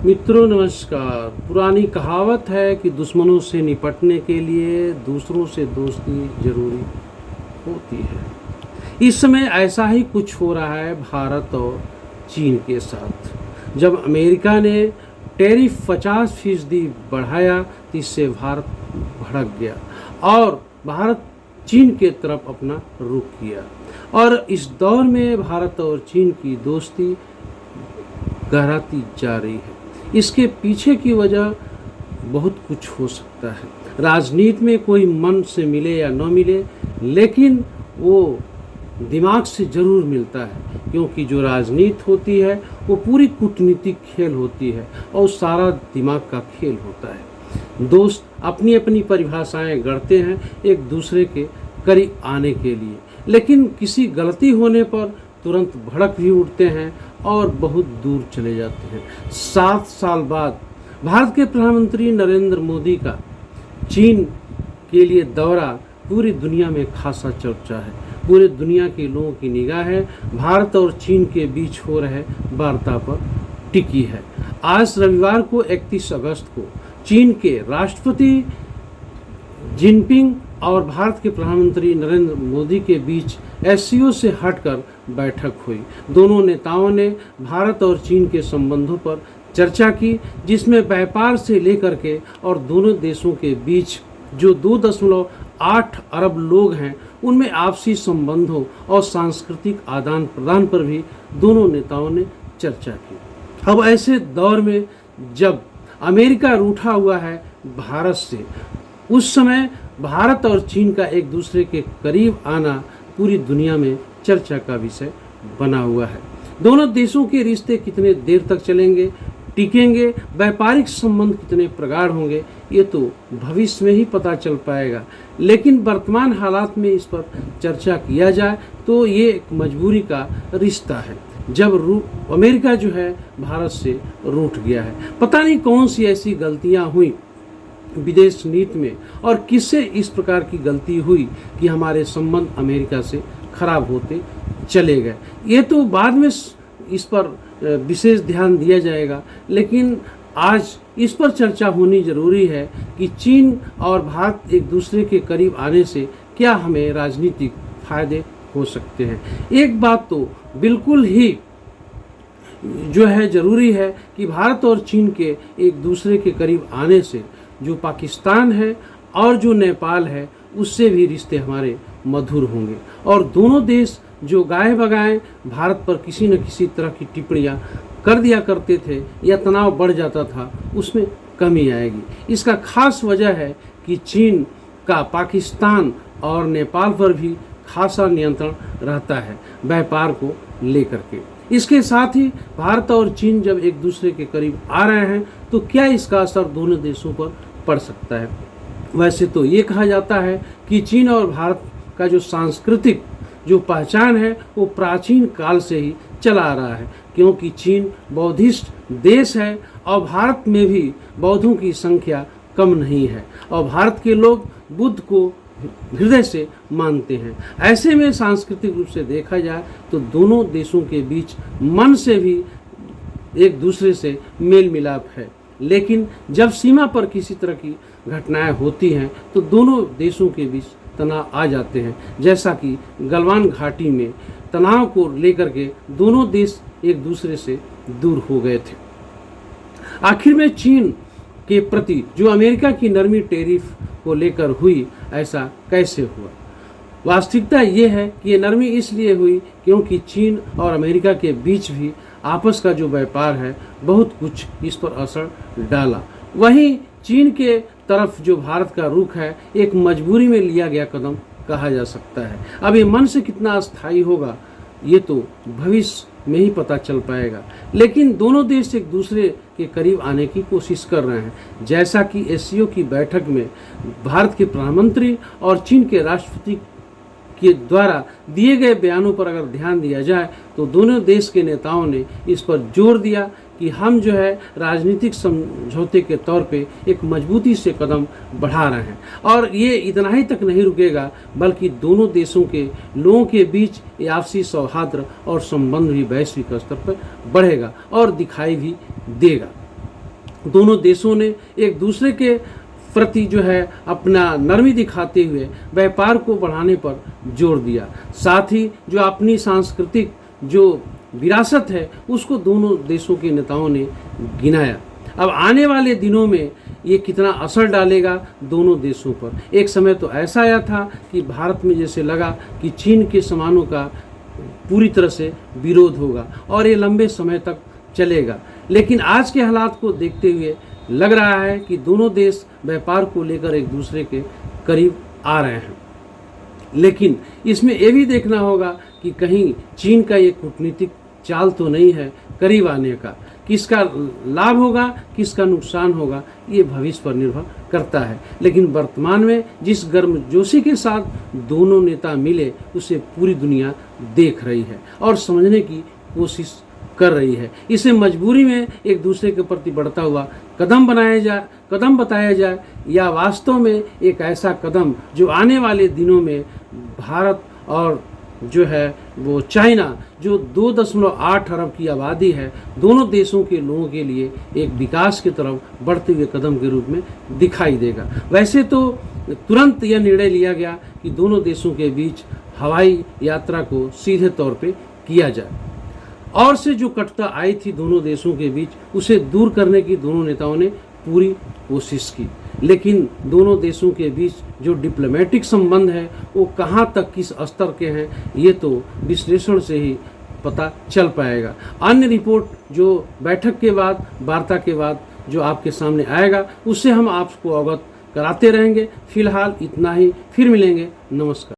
मित्रों नमस्कार। पुरानी कहावत है कि दुश्मनों से निपटने के लिए दूसरों से दोस्ती जरूरी होती है। इस समय ऐसा ही कुछ हो रहा है भारत और चीन के साथ। जब अमेरिका ने टैरिफ 50% बढ़ाया तो इससे भारत भड़क गया और भारत चीन के तरफ अपना रुख किया। और इस दौर में भारत और चीन की दोस्ती गहराती जा रही है। इसके पीछे की वजह बहुत कुछ हो सकता है। राजनीति में कोई मन से मिले या न मिले, लेकिन वो दिमाग से ज़रूर मिलता है, क्योंकि जो राजनीति होती है वो पूरी कूटनीतिक खेल होती है और सारा दिमाग का खेल होता है। दोस्त अपनी अपनी परिभाषाएं गढ़ते हैं एक दूसरे के करीब आने के लिए, लेकिन किसी गलती होने पर तुरंत भड़क भी उठते हैं और बहुत दूर चले जाते हैं। 7 साल बाद भारत के प्रधानमंत्री नरेंद्र मोदी का चीन के लिए दौरा पूरी दुनिया में खासा चर्चा है। पूरे दुनिया के लोगों की निगाह है भारत और चीन के बीच हो रहे वार्ता पर टिकी है। आज रविवार को 31 अगस्त को चीन के राष्ट्रपति जिनपिंग और भारत के प्रधानमंत्री नरेंद्र मोदी के बीच एससीओ से हटकर बैठक हुई। दोनों नेताओं ने भारत और चीन के संबंधों पर चर्चा की, जिसमें व्यापार से लेकर के और दोनों देशों के बीच जो 2.8 अरब लोग हैं उनमें आपसी संबंधों और सांस्कृतिक आदान प्रदान पर भी दोनों नेताओं ने चर्चा की। अब ऐसे दौर में जब अमेरिका रूठा हुआ है भारत से, उस समय भारत और चीन का एक दूसरे के करीब आना पूरी दुनिया में चर्चा का विषय बना हुआ है। दोनों देशों के रिश्ते कितने देर तक चलेंगे, टिकेंगे, व्यापारिक संबंध कितने प्रगाढ़ होंगे, ये तो भविष्य में ही पता चल पाएगा। लेकिन वर्तमान हालात में इस पर चर्चा किया जाए तो ये एक मजबूरी का रिश्ता है। जब अमेरिका जो है भारत से रूठ गया है, पता नहीं कौन सी ऐसी गलतियां हुई विदेश नीति में और किससे इस प्रकार की गलती हुई कि हमारे संबंध अमेरिका से खराब होते चले गए। ये तो बाद में इस पर विशेष ध्यान दिया जाएगा, लेकिन आज इस पर चर्चा होनी जरूरी है कि चीन और भारत एक दूसरे के करीब आने से क्या हमें राजनीतिक फायदे हो सकते हैं। एक बात तो बिल्कुल ही जो है ज़रूरी है कि भारत और चीन के एक दूसरे के करीब आने से जो पाकिस्तान है और जो नेपाल है उससे भी रिश्ते हमारे मधुर होंगे और दोनों देश जो गाए बगाए भारत पर किसी न किसी तरह की टिप्पणियां कर दिया करते थे या तनाव बढ़ जाता था, उसमें कमी आएगी। इसका खास वजह है कि चीन का पाकिस्तान और नेपाल पर भी खासा नियंत्रण रहता है व्यापार को लेकर के। इसके साथ ही भारत और चीन जब एक दूसरे के करीब आ रहे हैं तो क्या इसका असर दोनों देशों पर पड़ सकता है। वैसे तो ये कहा जाता है कि चीन और भारत का जो सांस्कृतिक जो पहचान है वो प्राचीन काल से ही चला आ रहा है, क्योंकि चीन बौद्धिस्ट देश है और भारत में भी बौद्धों की संख्या कम नहीं है और भारत के लोग बुद्ध को हृदय से मानते हैं। ऐसे में सांस्कृतिक रूप से देखा जाए तो दोनों देशों के बीच मन से भी एक दूसरे से मेल मिलाप है, लेकिन जब सीमा पर किसी तरह की घटनाएं होती हैं तो दोनों देशों के बीच तनाव आ जाते हैं। जैसा कि गलवान घाटी में तनाव को लेकर के दोनों देश एक दूसरे से दूर हो गए थे। आखिर में चीन के प्रति जो अमेरिका की नरमी टैरिफ को लेकर हुई, ऐसा कैसे हुआ? वास्तविकता ये है कि ये नरमी इसलिए हुई क्योंकि चीन और अमेरिका के बीच भी आपस का जो व्यापार है बहुत कुछ इस पर असर डाला। वहीं चीन के तरफ जो भारत का रुख है एक मजबूरी में लिया गया कदम कहा जा सकता है। अब ये मन से कितना अस्थायी होगा ये तो भविष्य में ही पता चल पाएगा, लेकिन दोनों देश एक दूसरे के करीब आने की कोशिश कर रहे हैं। जैसा कि एससीओ की बैठक में भारत के प्रधानमंत्री और चीन के राष्ट्रपति के द्वारा दिए गए बयानों पर अगर ध्यान दिया जाए तो दोनों देश के नेताओं ने इस पर जोर दिया कि हम जो है राजनीतिक समझौते के तौर पे एक मजबूती से कदम बढ़ा रहे हैं और ये इतना ही तक नहीं रुकेगा, बल्कि दोनों देशों के लोगों के बीच आपसी सौहार्द और संबंध भी वैश्विक स्तर पर बढ़ेगा और दिखाई भी देगा। दोनों देशों ने एक दूसरे के प्रति जो है अपना नरमी दिखाते हुए व्यापार को बढ़ाने पर जोर दिया। साथ ही जो अपनी सांस्कृतिक जो विरासत है उसको दोनों देशों के नेताओं ने गिनाया। अब आने वाले दिनों में ये कितना असर डालेगा दोनों देशों पर। एक समय तो ऐसा आया था कि भारत में जैसे लगा कि चीन के सामानों का पूरी तरह से विरोध होगा और ये लंबे समय तक चलेगा, लेकिन आज के हालात को देखते हुए लग रहा है कि दोनों देश व्यापार को लेकर एक दूसरे के करीब आ रहे हैं। लेकिन इसमें ये भी देखना होगा कि कहीं चीन का ये कूटनीतिक चाल तो नहीं है करीब आने का। किसका लाभ होगा किसका नुकसान होगा ये भविष्य पर निर्भर करता है, लेकिन वर्तमान में जिस गर्मजोशी के साथ दोनों नेता मिले उसे पूरी दुनिया देख रही है और समझने की कोशिश कर रही है। इसे मजबूरी में एक दूसरे के प्रति बढ़ता हुआ कदम बताया जाए या वास्तव में एक ऐसा कदम जो आने वाले दिनों में भारत और जो है वो चाइना जो 2.8 अरब की आबादी है, दोनों देशों के लोगों के लिए एक विकास की तरफ बढ़ते हुए कदम के रूप में दिखाई देगा। वैसे तो तुरंत यह निर्णय लिया गया कि दोनों देशों के बीच हवाई यात्रा को सीधे तौर पे किया जाए और से जो कटता आई थी दोनों देशों के बीच उसे दूर करने की दोनों नेताओं ने पूरी कोशिश की, लेकिन दोनों देशों के बीच जो डिप्लोमेटिक संबंध है वो कहाँ तक किस स्तर के हैं ये तो विश्लेषण से ही पता चल पाएगा। अन्य रिपोर्ट जो बैठक के बाद वार्ता के बाद जो आपके सामने आएगा उससे हम आपको अवगत कराते रहेंगे। फिलहाल इतना ही, फिर मिलेंगे। नमस्कार।